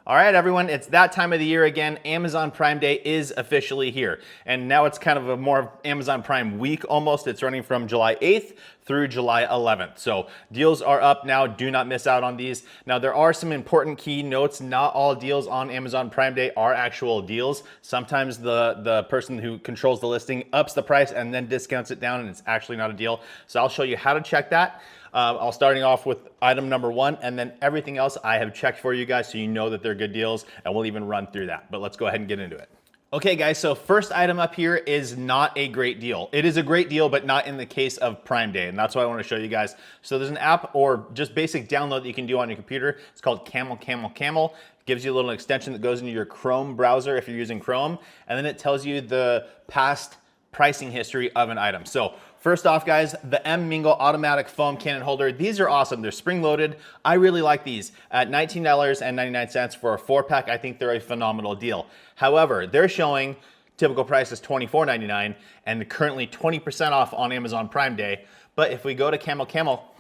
All right, everyone, it's that time of the year again. Amazon Prime Day is officially here. And now it's kind of a more Amazon Prime week almost. It's running from July 8th through July 11th. So deals are up now. Do not miss out on these. Now, there are some important key notes. Not all deals on Amazon Prime Day are actual deals. Sometimes the person who controls the listing ups the price and then discounts it down, and it's actually not a deal. So I'll show you how to check that. I'll starting off with item number one, and then everything else I have checked for you guys so you know that they're good deals, and we'll even run through that. But let's go ahead and get into it. Okay guys, so first item up here is not a great deal. It is a great deal, but not in the case of Prime Day, and that's what I want to show you guys. So there's an app or just basic download that you can do on your computer. It's called Camel Camel Camel. It gives you a little extension that goes into your Chrome browser if you're using Chrome, and then it tells you the past pricing history of an item. So first off, guys, the M Mingle automatic foam cannon holder. These are awesome. They're spring loaded. I really like these. At $19.99 for a 4-pack, I think they're a phenomenal deal. However, they're showing typical price is $24.99 and currently 20% off on Amazon Prime Day. But if we go to Camel Camel,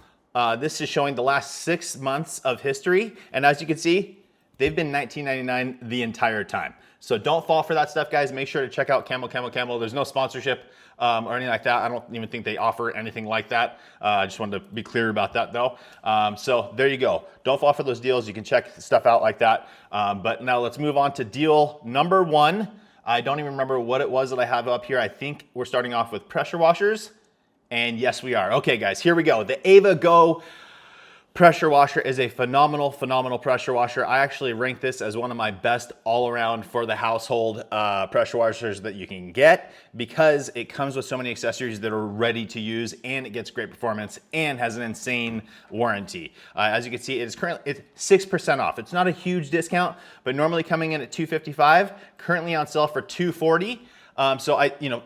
this is showing the last 6 months of history. And as you can see, they've been $19.99 the entire time. So don't fall for that stuff, guys. Make sure to check out Camel Camel Camel. There's no sponsorship or anything like that. I don't even think they offer anything like that. I just wanted to be clear about that though. So there you go. Don't fall for those deals. You can check stuff out like that. But now let's move on to deal number one. I don't even remember what it was that I have up here. I think we're starting off with pressure washers. And yes, we are. Okay, guys, here we go. The Ava Go pressure washer is a phenomenal pressure washer. I actually rank this as one of my best all around for the household pressure washers that you can get because it comes with so many accessories that are ready to use and it gets great performance and has an insane warranty. As you can see, it's 6% off. It's not a huge discount, but normally coming in at $255, currently on sale for $240. So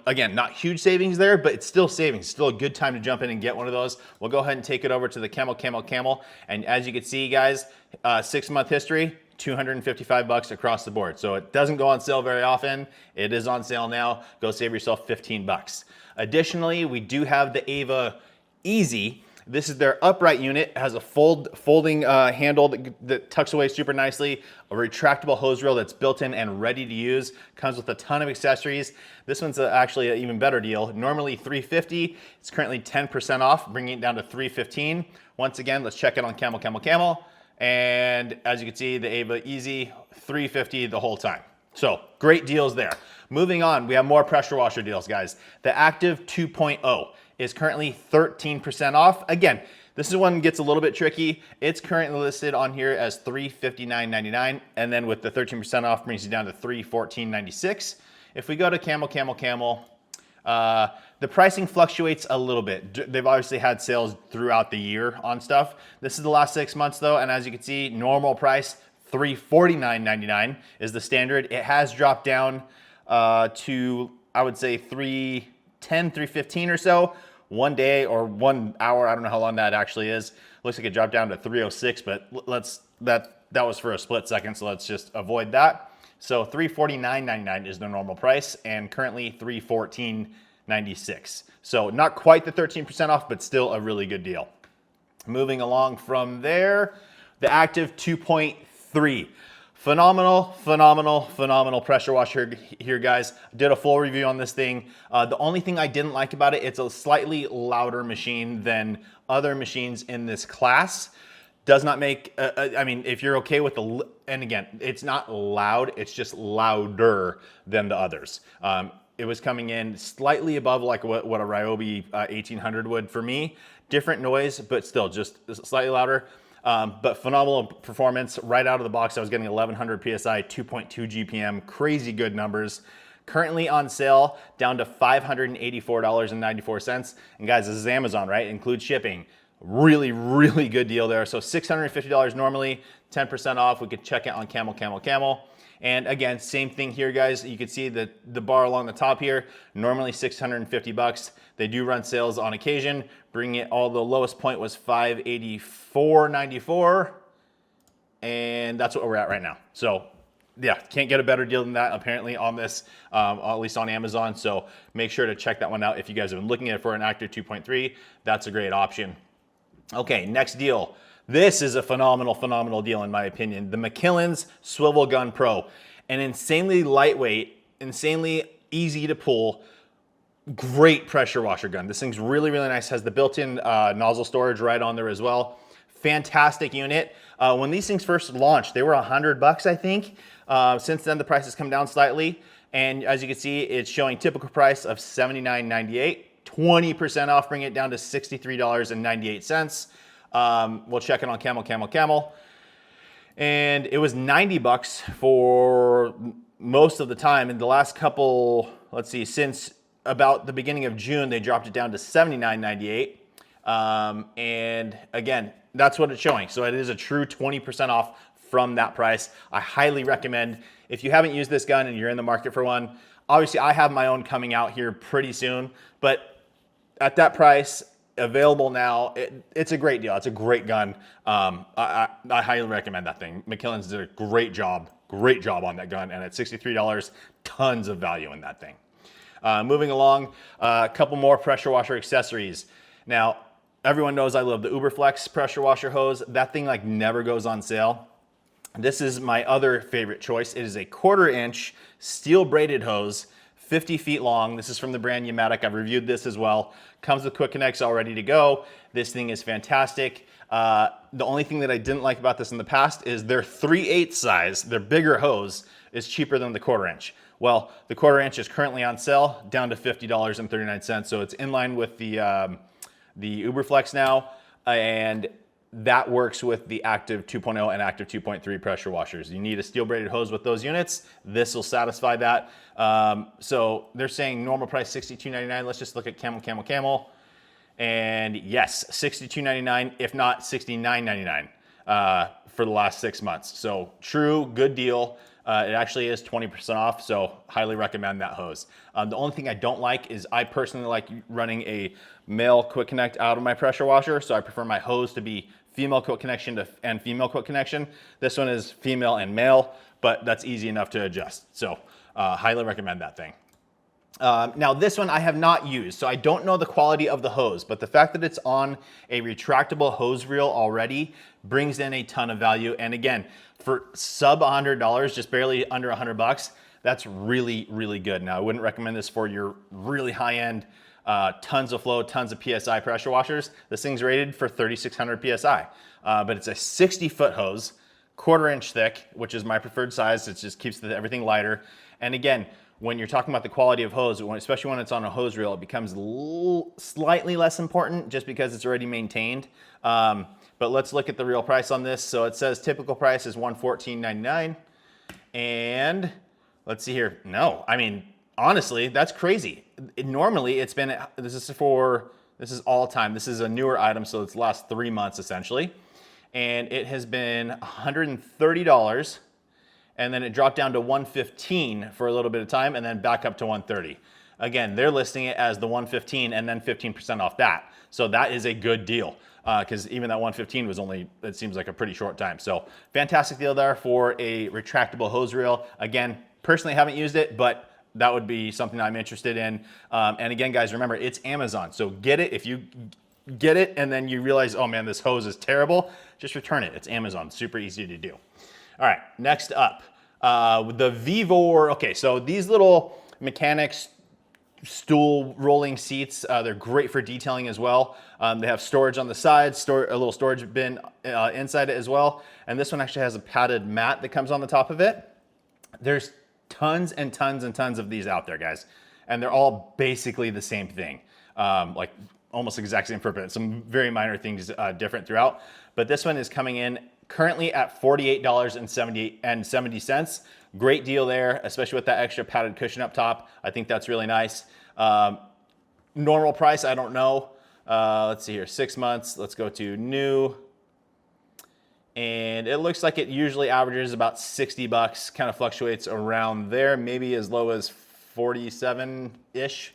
again, not huge savings there, but it's still savings. Still a good time to jump in and get one of those. We'll go ahead and take it over to the Camel Camel Camel. And as you can see, guys, 6-month history, $255 across the board. So it doesn't go on sale very often. It is on sale now. Go save yourself 15 bucks. Additionally, we do have the Ava Easy. This is their upright unit. It has a folding handle that tucks away super nicely, a retractable hose reel that's built in and ready to use. Comes with a ton of accessories. This one's actually an even better deal. Normally $350, it's currently 10% off, bringing it down to $315. Once again, let's check it on Camel Camel Camel. And as you can see, the Ava Easy, $350 the whole time. So great deals there. Moving on, we have more pressure washer deals, guys. The Active 2.0 is currently 13% off. Again, this is one that gets a little bit tricky. It's currently listed on here as $359.99, and then with the 13% off brings you down to $314.96. If we go to Camel Camel Camel, the pricing fluctuates a little bit. They've obviously had sales throughout the year on stuff. This is the last 6 months though, and as you can see, normal price $349.99 is the standard. It has dropped down to, I would say, $310, $315 or so. 1 day or 1 hour, I don't know how long that actually is. Looks like it dropped down to $306, but that was for a split second, so let's just avoid that. So $349.99 is the normal price, and currently $314.96. So not quite the 13% off, but still a really good deal. Moving along from there, the Active 2.3. Phenomenal pressure washer here, guys. Did a full review on this thing. The only thing I didn't like about it, it's a slightly louder machine than other machines in this class. Does not make, I mean, if you're okay with and again, it's not loud, it's just louder than the others. It was coming in slightly above like what a Ryobi 1800 would for me. Different noise, but still just slightly louder. But phenomenal performance right out of the box. I was getting 1100 PSI, 2.2 GPM, crazy good numbers. Currently on sale, down to $584.94. And guys, this is Amazon, right? Includes shipping. Really good deal there. So $650 normally, 10% off. We could check it on Camel Camel Camel. And again, same thing here, guys. You can see the bar along the top here, normally $650. They do run sales on occasion. Bring it, all the lowest point was $584.94. And that's what we're at right now. So yeah, can't get a better deal than that apparently on this, at least on Amazon. So make sure to check that one out. If you guys have been looking at it for an Active 2.3, that's a great option. Okay, next deal. This is a phenomenal deal in my opinion. The McKillen's Swivel Gun Pro. An insanely lightweight, insanely easy to pull, great pressure washer gun. This thing's really nice. Has the built-in nozzle storage right on there as well. Fantastic unit. When these things first launched, they were $100, I think. Since then, the price has come down slightly. And as you can see, it's showing typical price of $79.98. 20% off, bring it down to $63.98. We'll check it on Camel. And it was $90 for most of the time. In the last couple, let's see, since about the beginning of June, they dropped it down to $79.98. And again, that's what it's showing. So it is a true 20% off from that price. I highly recommend, if you haven't used this gun and you're in the market for one, obviously I have my own coming out here pretty soon, but at that price, available now, it's a great deal. It's a great gun. I highly recommend that thing. McKillen's did a great job on that gun, and at $63, tons of value in that thing. Moving along, a couple more pressure washer accessories. Now, everyone knows I love the Uberflex pressure washer hose. That thing like never goes on sale. This is my other favorite choice. It is a 1/4 inch steel braided hose, 50 feet long. This is from the brand Pneumatic. I've reviewed this as well. Comes with quick connects all ready to go. This thing is fantastic. The only thing that I didn't like about this in the past is their 3/8 size, their bigger hose, is cheaper than the 1/4 inch. Well, the 1/4 inch is currently on sale, down to $50.39. So it's in line with the Uberflex now, and that works with the Active 2.0 and Active 2.3 pressure washers. You need a steel braided hose with those units. This will satisfy that. So they're saying normal price $62.99. Let's just look at Camel. And yes, $62.99, if not $69.99 for the last 6 months. So true, good deal. It actually is 20% off, so highly recommend that hose. The only thing I don't like is I personally like running a male quick connect out of my pressure washer, so I prefer my hose to be female quick connection and female quick connection. This one is female and male, but that's easy enough to adjust. So highly recommend that thing. Now this one I have not used, so I don't know the quality of the hose, but the fact that it's on a retractable hose reel already brings in a ton of value. And again, for sub $100, just barely under $100, that's really good. Now I wouldn't recommend this for your really high-end, tons of flow, tons of PSI pressure washers. This thing's rated for 3,600 PSI, but it's a 60-foot hose, 1/4 inch thick, which is my preferred size. It just keeps everything lighter. And again, when you're talking about the quality of hose, especially when it's on a hose reel, it becomes slightly less important just because it's already maintained. But let's look at the real price on this. So it says typical price is $114.99. And let's see here. No, I mean, honestly, that's crazy. Normally it's been, this is all time. This is a newer item, so it's the last 3 months essentially. And it has been $130. And then it dropped down to $115 for a little bit of time, and then back up to $130. Again, they're listing it as the $115 and then 15% off that. So that is a good deal, because even that $115 was only, it seems like a pretty short time. So fantastic deal there for a retractable hose reel. Again, personally haven't used it, but that would be something I'm interested in. And again, guys, remember, it's Amazon. So get it. If you get it and then you realize, oh man, this hose is terrible, just return it. It's Amazon, super easy to do. All right, next up, the Vevor. Okay, so these little mechanics stool rolling seats, they're great for detailing as well. They have storage on the side, a little storage bin inside it as well. And this one actually has a padded mat that comes on the top of it. There's tons and tons of these out there, guys. And they're all basically the same thing, like almost exact same footprint. Some very minor things different throughout. But this one is coming in currently at $48.70. Great deal there, especially with that extra padded cushion up top. I think that's really nice. Normal price, I don't know. Let's see here, 6 months. Let's go to new. And it looks like it usually averages about $60, kind of fluctuates around there, maybe as low as 47-ish.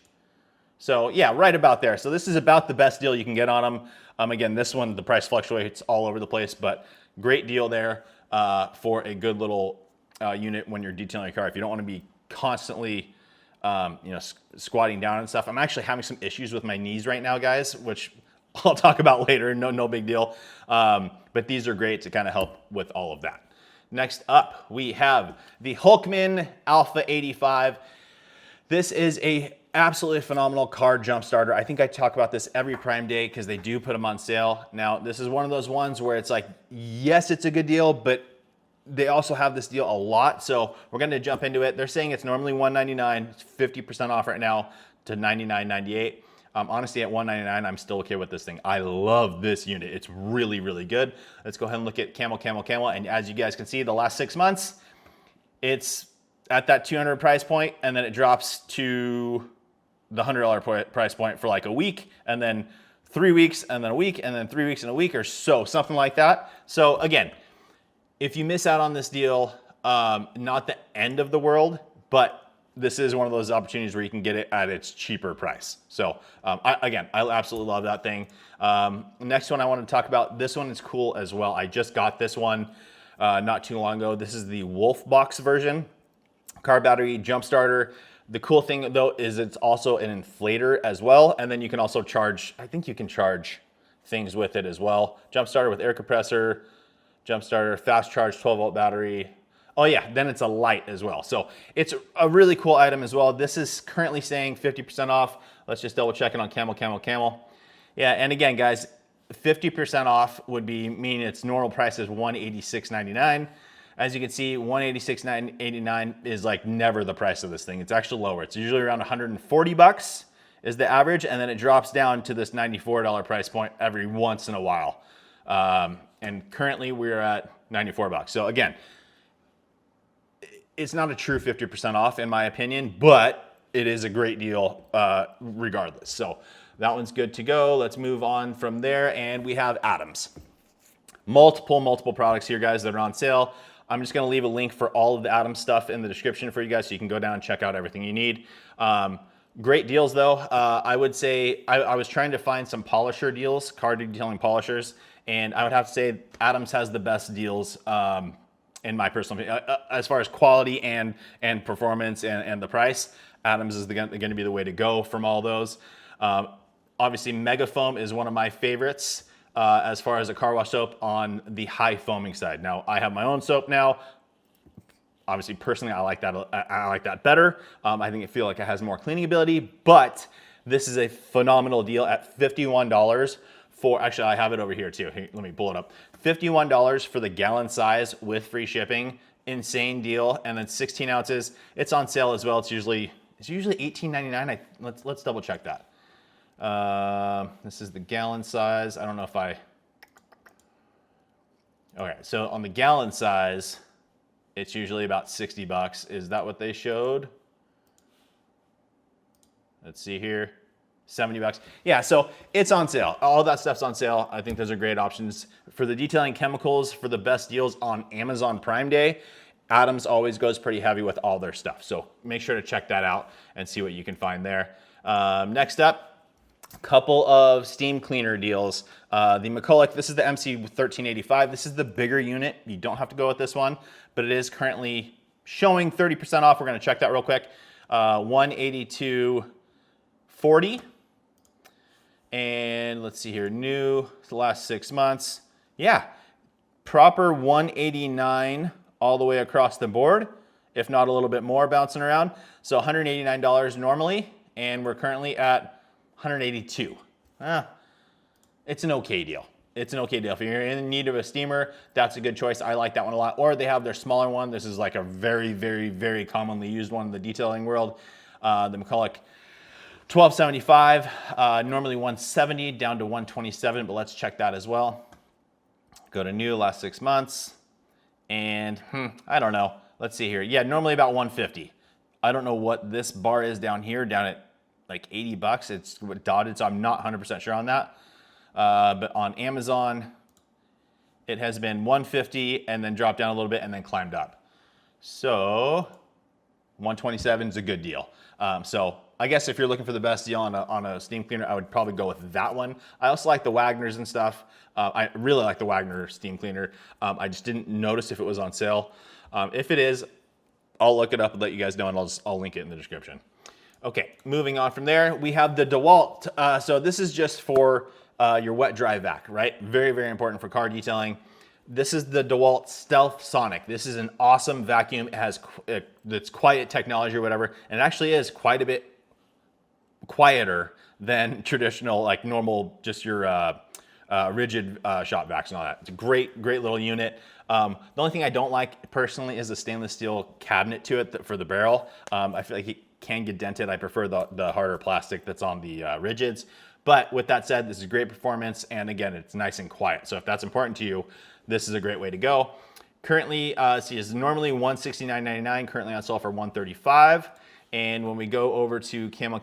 So yeah, right about there. So this is about the best deal you can get on them. Again, this one, the price fluctuates all over the place, but great deal there for a good little unit when you're detailing your car. If you don't want to be constantly, squatting down and stuff. I'm actually having some issues with my knees right now, guys, which I'll talk about later. No big deal. But these are great to kind of help with all of that. Next up, we have the Hulkman Alpha 85. This is a absolutely phenomenal card jump starter. I think I talk about this every Prime Day because they do put them on sale. Now, this is one of those ones where it's like, yes, it's a good deal, but they also have this deal a lot. So we're going to jump into it. They're saying it's normally $199. It's 50% off right now to $99.98. Honestly, at $199, I'm still okay with this thing. I love this unit. It's really, really good. Let's go ahead and look at Camel. And as you guys can see, the last 6 months, it's at that $200 price point, and then it drops to the $100 price point for like a week, and then 3 weeks, and then a week, and then 3 weeks and a week or so, something like that. So again, if you miss out on this deal, not the end of the world, but this is one of those opportunities where you can get it at its cheaper price. So I absolutely love that thing. Next one I want to talk about, this one is cool as well. I just got this one not too long ago. This is the Wolf Box version, car battery jump starter. The cool thing though is it's also an inflator as well. And then you can also charge, I think you can charge things with it as well. Jump starter with air compressor, jump starter, fast charge 12-volt battery. Oh yeah, then it's a light as well. So it's a really cool item as well. This is currently saying 50% off. Let's just double check it on Camel. Yeah, and again, guys, 50% off would mean its normal price is $186.99. As you can see, $186.89 is like never the price of this thing. It's actually lower. It's usually around 140 bucks is the average, and then it drops down to this $94 price point every once in a while. And currently we're at 94 bucks. So again, it's not a true 50% off in my opinion, but it is a great deal regardless. So that one's good to go. Let's move on from there. And we have Adams. Multiple products here, guys, that are on sale. I'm just going to leave a link for all of the Adams stuff in the description for you guys so you can go down and check out everything you need. Great deals though. I would say I was trying to find some polisher deals, car detailing polishers, and I would have to say Adams has the best deals in my personal opinion. As far as quality and performance and the price, Adams is going to be the way to go from all those. Obviously, Megafoam is one of my favorites as far as a car wash soap on the high foaming side. Now, I have my own soap now. Obviously, personally, I like that better. I feel like it has more cleaning ability, but this is a phenomenal deal at $51 for, actually, I have it over here too. Here, let me pull it up. $51 for the gallon size with free shipping. Insane deal. And then 16 ounces. It's on sale as well. It's usually $18.99. Let's double check that. This is the gallon size. I don't know if okay, so on the gallon size, it's usually about 60 bucks. Is that what they showed? Let's see here. 70 bucks. Yeah, so it's on sale. All that stuff's on sale. I think those are great options. For the detailing chemicals, for the best deals on Amazon Prime Day, Adams always goes pretty heavy with all their stuff. So make sure to check that out and see what you can find there. Next up, a couple of steam cleaner deals. The McCulloch, this is the MC1385. This is the bigger unit. You don't have to go with this one, but it is currently showing 30% off. We're going to check that real quick. $182.40. And let's see here, new, the last 6 months. Yeah, proper $189 all the way across the board, if not a little bit more bouncing around. So $189 normally, and we're currently at $182. It's an okay deal. It's an okay deal. If you're in need of a steamer, that's a good choice. I like that one a lot. Or they have their smaller one. This is like a very, very, very commonly used one in the detailing world. The McCulloch 1275, normally 170 down to 127, but let's check that as well. Go to new, last 6 months, and I don't know. Let's see here. Yeah, normally about 150. I don't know what this bar is down here, down at like 80 bucks. It's dotted, so I'm not 100% sure on that. But on Amazon, it has been 150 and then dropped down a little bit and then climbed up. So 127 is a good deal. So I guess if you're looking for the best deal on a steam cleaner, I would probably go with that one. I also like the Wagners and stuff. I really like the Wagner steam cleaner. I just didn't notice if it was on sale. If it is, I'll look it up and let you guys know, and I'll link it in the description. Okay, moving on from there, we have the DeWalt. So this is just for your wet dry vac, right? Very, very important for car detailing. This is the DeWalt Stealth Sonic. This is an awesome vacuum. It has it's quiet technology or whatever, and it actually is quite a bit quieter than traditional, like normal, just your rigid shop vacs and all that. It's a great little unit. The only thing I don't like personally is the stainless steel cabinet to it for the barrel. I feel like it can get dented. I prefer the harder plastic that's on the rigids. But with that said, this is great performance, and again, it's nice and quiet. So if that's important to you, this is a great way to go. Currently, see, it's normally $169.99, currently on sale for $135. And when we go over to Camel,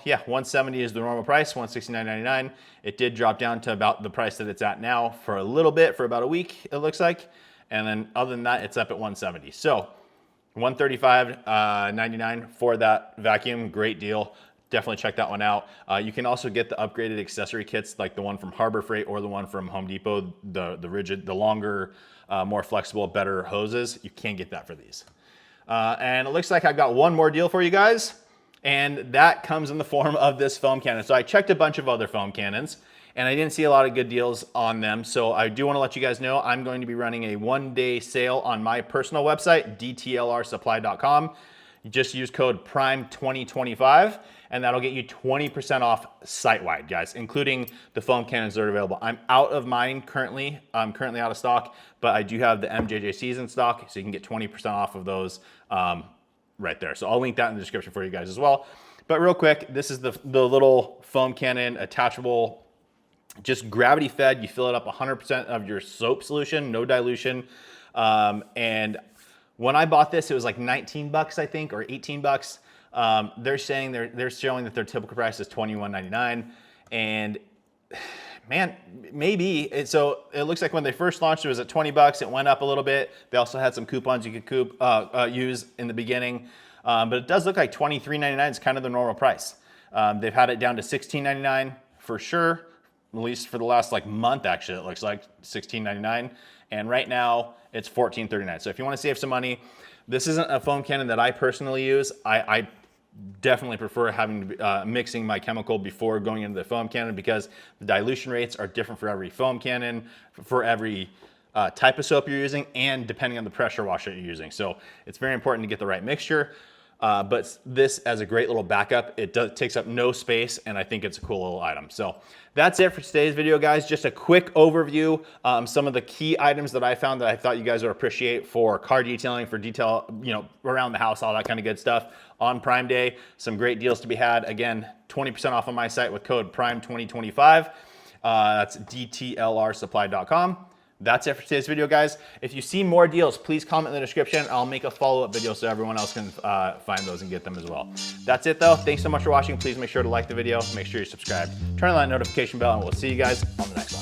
yeah, $170 is the normal price, $169.99. It did drop down to about the price that it's at now for a little bit, for about a week, it looks like. And then other than that, it's up at $170. So $135.99 for that vacuum, great deal. Definitely check that one out. You can also get the upgraded accessory kits, like the one from Harbor Freight or the one from Home Depot, the rigid, the longer, more flexible, better hoses. You can't get that for these. And it looks like I've got one more deal for you guys, and that comes in the form of this foam cannon. So I checked a bunch of other foam cannons, and I didn't see a lot of good deals on them. So I do want to let you guys know I'm going to be running a one-day sale on my personal website, dtlrsupply.com. You just use code PRIME2025, and that'll get you 20% off site-wide, guys, including the foam cannons that are available. I'm out of mine currently. I'm currently out of stock, but I do have the MJJCs in stock, so you can get 20% off of those right there. So I'll link that in the description for you guys as well. But real quick, this is the little foam cannon, attachable, just gravity fed. You fill it up 100% of your soap solution, no dilution. And when I bought this, it was like 19 bucks, I think, or 18 bucks. They're saying they're showing that their typical price is $21.99, and man, maybe. So it looks like when they first launched, it was at 20 bucks. It went up a little bit. They also had some coupons you could use in the beginning, but it does look like $23.99 is kind of the normal price. They've had it down to $16.99 for sure, at least for the last like month. Actually, it looks like $16.99, and right now it's $14.39. So if you want to save some money, this isn't a foam cannon that I personally use. I definitely prefer having mixing my chemical before going into the foam cannon, because the dilution rates are different for every foam cannon, for every type of soap you're using, and depending on the pressure washer you're using. So it's very important to get the right mixture. But this, as a great little backup, it takes up no space, and I think it's a cool little item. So that's it for today's video, guys. Just a quick overview, some of the key items that I found that I thought you guys would appreciate for car detailing, for detail, around the house, all that kind of good stuff on Prime Day. Some great deals to be had. Again, 20% off on my site with code PRIME2025. That's dtlrsupply.com. That's it for today's video, guys. If you see more deals, please comment in the description. I'll make a follow-up video so everyone else can find those and get them as well. That's it, though. Thanks so much for watching. Please make sure to like the video. Make sure you're subscribed. Turn on that notification bell, and we'll see you guys on the next one.